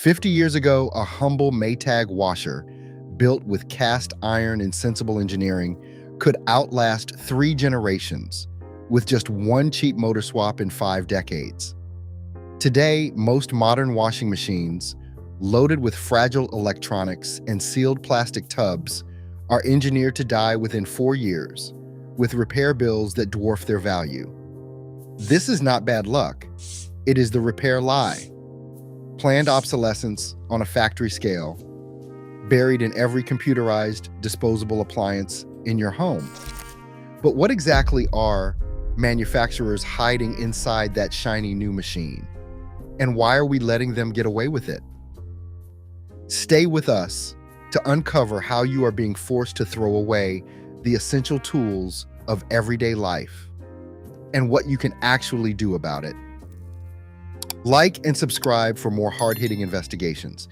50 years ago, a humble Maytag washer, built with cast iron and sensible engineering, could outlast 3 generations with just one cheap motor swap in 5 decades. Today, most modern washing machines, loaded with fragile electronics and sealed plastic tubs, are engineered to die within 4 years, with repair bills that dwarf their value. This is not bad luck. It is the repair lie. Planned obsolescence on a factory scale, buried in every computerized, disposable appliance in your home. But what exactly are manufacturers hiding inside that shiny new machine? And why are we letting them get away with it? Stay with us to uncover how you are being forced to throw away the essential tools of everyday life and what you can actually do about it. Like and subscribe for more hard-hitting investigations.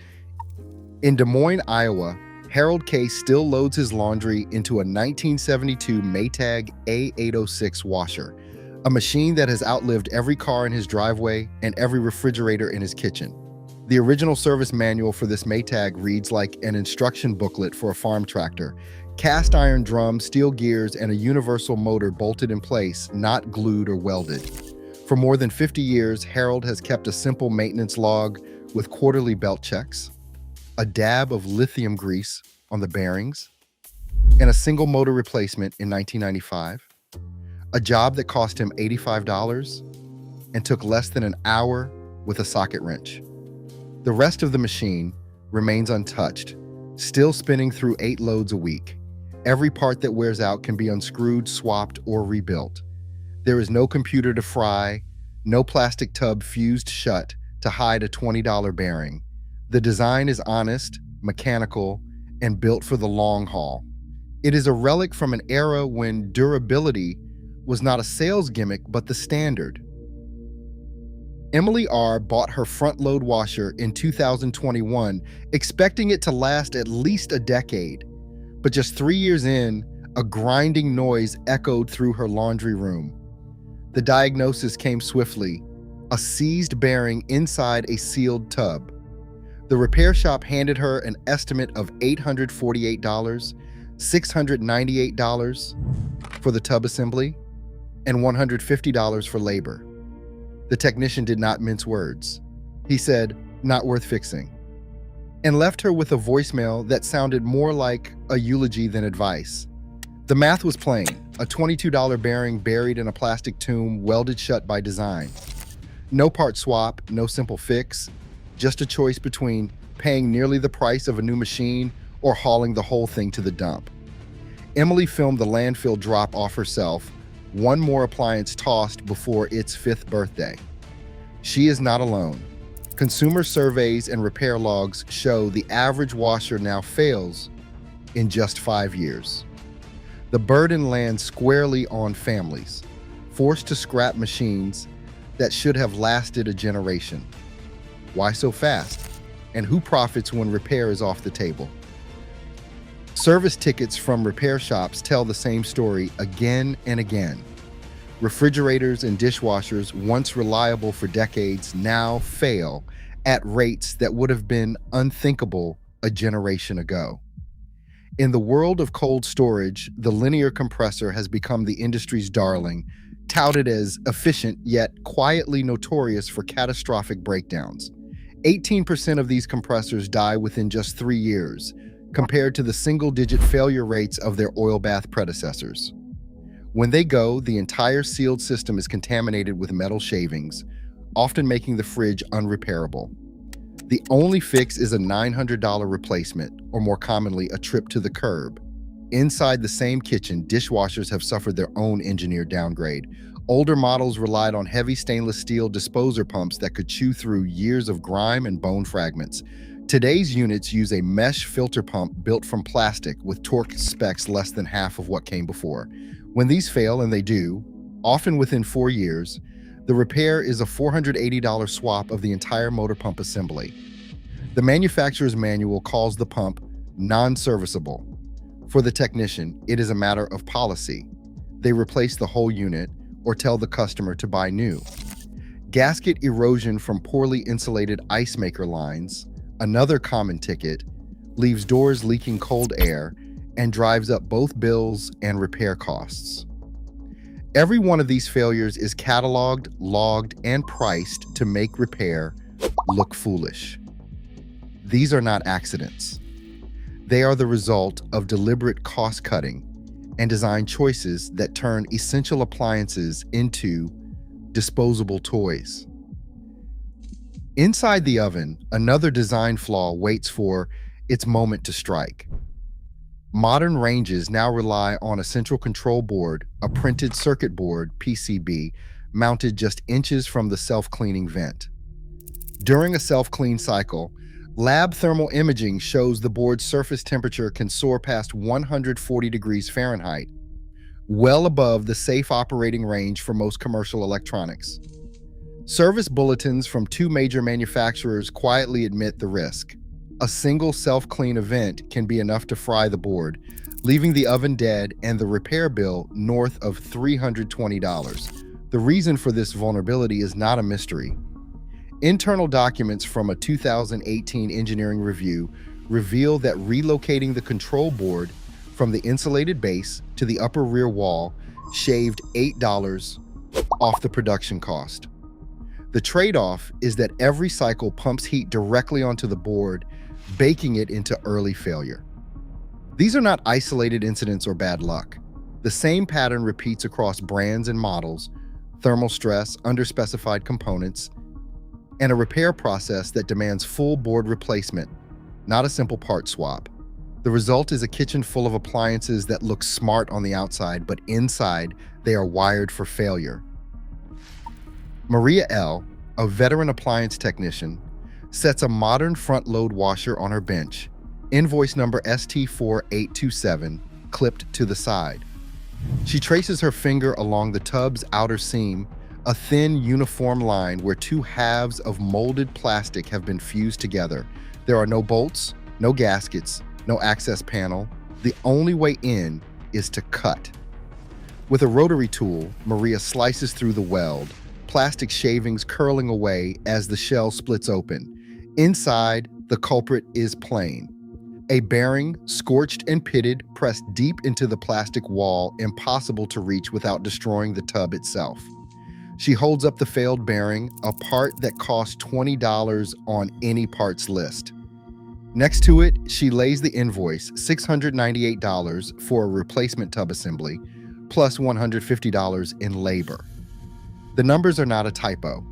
In Des Moines, Iowa, Harold K. still loads his laundry into a 1972 Maytag A806 washer, a machine that has outlived every car in his driveway and every refrigerator in his kitchen. The original service manual for this Maytag reads like an instruction booklet for a farm tractor: cast iron drums, steel gears, and a universal motor bolted in place, not glued or welded. For more than 50 years, Harold has kept a simple maintenance log with quarterly belt checks, a dab of lithium grease on the bearings, and a single motor replacement in 1995. A job that cost him $85 and took less than an hour with a socket wrench. The rest of the machine remains untouched, still spinning through 8 loads a week. Every part that wears out can be unscrewed, swapped, or rebuilt. There is no computer to fry, no plastic tub fused shut to hide a $20 bearing. The design is honest, mechanical, and built for the long haul. It is a relic from an era when durability was not a sales gimmick, but the standard. Emily R. bought her front-load washer in 2021, expecting it to last at least a decade. But just 3 years in, a grinding noise echoed through her laundry room. The diagnosis came swiftly: a seized bearing inside a sealed tub. The repair shop handed her an estimate of $848, $698 for the tub assembly, and $150 for labor. The technician did not mince words. He said, "Not worth fixing," and left her with a voicemail that sounded more like a eulogy than advice. The math was plain: a $22 bearing buried in a plastic tomb, welded shut by design. No part swap, no simple fix, just a choice between paying nearly the price of a new machine or hauling the whole thing to the dump. Emily filmed the landfill drop off herself, one more appliance tossed before its 5th birthday. She is not alone. Consumer surveys and repair logs show the average washer now fails in just 5 years. The burden lands squarely on families, forced to scrap machines that should have lasted a generation. Why so fast? And who profits when repair is off the table? Service tickets from repair shops tell the same story again and again. Refrigerators and dishwashers, once reliable for decades, now fail at rates that would have been unthinkable a generation ago. In the world of cold storage, the linear compressor has become the industry's darling, touted as efficient yet quietly notorious for catastrophic breakdowns. 18% of these compressors die within just 3 years, compared to the single-digit failure rates of their oil bath predecessors. When they go, the entire sealed system is contaminated with metal shavings, often making the fridge unrepairable. The only fix is a $900 replacement, or more commonly, a trip to the curb. Inside the same kitchen, dishwashers have suffered their own engineered downgrade. Older models relied on heavy stainless steel disposer pumps that could chew through years of grime and bone fragments. Today's units use a mesh filter pump built from plastic with torque specs less than half of what came before. When these fail, and they do, often within 4 years, the repair is a $480 swap of the entire motor pump assembly. The manufacturer's manual calls the pump non-serviceable. For the technician, it is a matter of policy. They replace the whole unit or tell the customer to buy new. Gasket erosion from poorly insulated ice maker lines, Another common ticket leaves doors leaking cold air and drives up both bills and repair costs. Every one of these failures is cataloged, logged, and priced to make repair look foolish. These are not accidents. They are the result of deliberate cost cutting and design choices that turn essential appliances into disposable toys. Inside the oven, another design flaw waits for its moment to strike. Modern ranges now rely on a central control board, a printed circuit board, PCB, mounted just inches from the self-cleaning vent. During a self-clean cycle, lab thermal imaging shows the board's surface temperature can soar past 140 degrees Fahrenheit, well above the safe operating range for most commercial electronics. Service bulletins from two major manufacturers quietly admit the risk. A single self-clean event can be enough to fry the board, leaving the oven dead and the repair bill north of $320. The reason for this vulnerability is not a mystery. Internal documents from a 2018 engineering review reveal that relocating the control board from the insulated base to the upper rear wall shaved $8 off the production cost. The trade-off is that every cycle pumps heat directly onto the board, baking it into early failure. These are not isolated incidents or bad luck. The same pattern repeats across brands and models: thermal stress, underspecified components, and a repair process that demands full board replacement, not a simple part swap. The result is a kitchen full of appliances that look smart on the outside, but inside they are wired for failure. Maria L., a veteran appliance technician, sets a modern front-load washer on her bench, invoice number ST4827, clipped to the side. She traces her finger along the tub's outer seam, a thin, uniform line where two halves of molded plastic have been fused together. There are no bolts, no gaskets, no access panel. The only way in is to cut. With a rotary tool, Maria slices through the weld, plastic shavings curling away as the shell splits open. Inside, the culprit is plain: a bearing, scorched and pitted, pressed deep into the plastic wall, impossible to reach without destroying the tub itself. She holds up the failed bearing, a part that costs $20 on any parts list. Next to it, she lays the invoice, $698 for a replacement tub assembly, plus $150 in labor. The numbers are not a typo.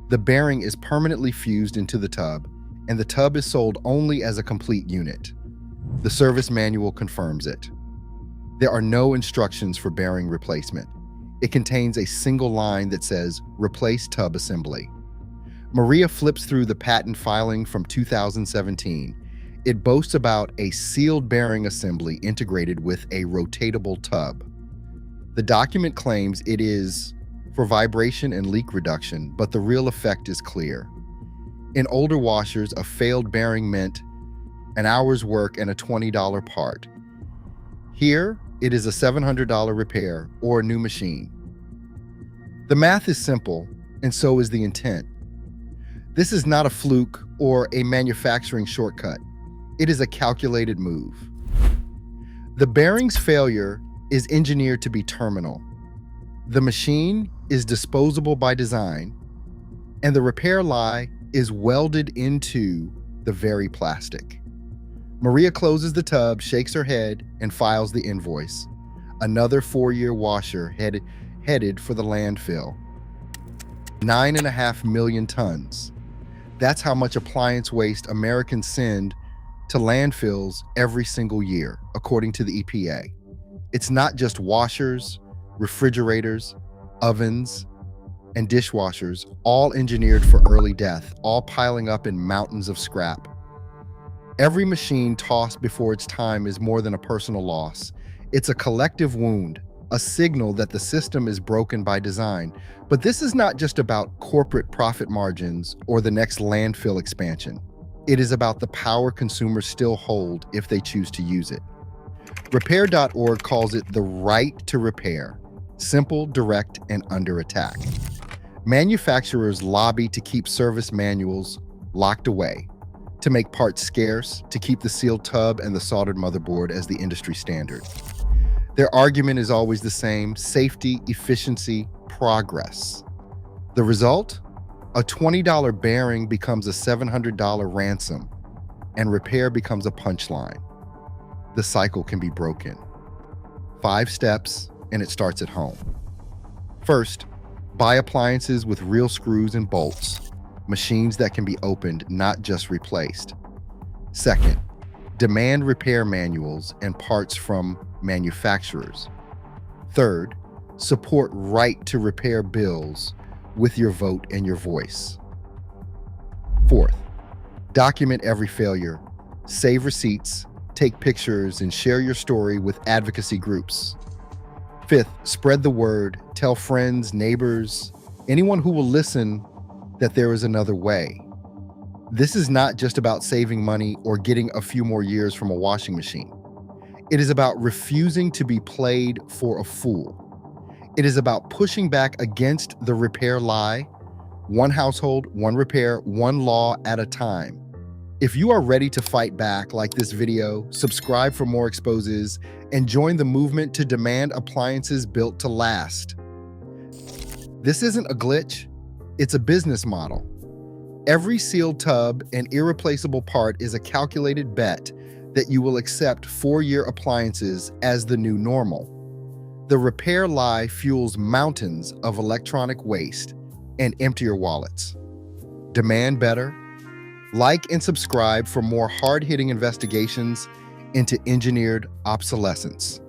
The bearing is permanently fused into the tub, and the tub is sold only as a complete unit. The service manual confirms it. There are no instructions for bearing replacement. It contains a single line that says, "Replace tub assembly." Maria flips through the patent filing from 2017. It boasts about a sealed bearing assembly integrated with a rotatable tub. The document claims it is for vibration and leak reduction, but the real effect is clear. In older washers, a failed bearing meant an hour's work and a $20 part. Here, it is a $700 repair or a new machine. The math is simple, and so is the intent. This is not a fluke or a manufacturing shortcut. It is a calculated move. The bearing's failure is engineered to be terminal. The machine is disposable by design, and the repair lie is welded into the very plastic. Maria closes the tub, shakes her head, and files the invoice. Another 4-year washer headed for the landfill. 9.5 million tons. That's how much appliance waste Americans send to landfills every single year, according to the EPA. It's not just washers, refrigerators, ovens, and dishwashers, all engineered for early death, all piling up in mountains of scrap. Every machine tossed before its time is more than a personal loss. It's a collective wound, a signal that the system is broken by design. But this is not just about corporate profit margins or the next landfill expansion. It is about the power consumers still hold if they choose to use it. Repair.org calls it the right to repair, simple, direct, and under attack. Manufacturers lobby to keep service manuals locked away. to make parts scarce, to keep the sealed tub and the soldered motherboard as the industry standard. Their argument is always the same: safety, efficiency, progress. The result? A $20 bearing becomes a $700 ransom, and repair becomes a punchline. The cycle can be broken. 5 steps, and it starts at home. First, buy appliances with real screws and bolts, machines that can be opened, not just replaced. Second, demand repair manuals and parts from manufacturers. Third, support right to repair bills with your vote and your voice. Fourth, document every failure, save receipts, take pictures, and share your story with advocacy groups. Fifth, spread the word, tell friends, neighbors, anyone who will listen that there is another way. This is not just about saving money or getting a few more years from a washing machine. It is about refusing to be played for a fool. It is about pushing back against the repair lie, one household, one repair, one law at a time. If you are ready to fight back, like this video, subscribe for more exposes, and join the movement to demand appliances built to last. This isn't a glitch, it's a business model. Every sealed tub and irreplaceable part is a calculated bet that you will accept 4-year appliances as the new normal. The repair lie fuels mountains of electronic waste and emptier wallets. Demand better? Like and subscribe for more hard-hitting investigations into engineered obsolescence.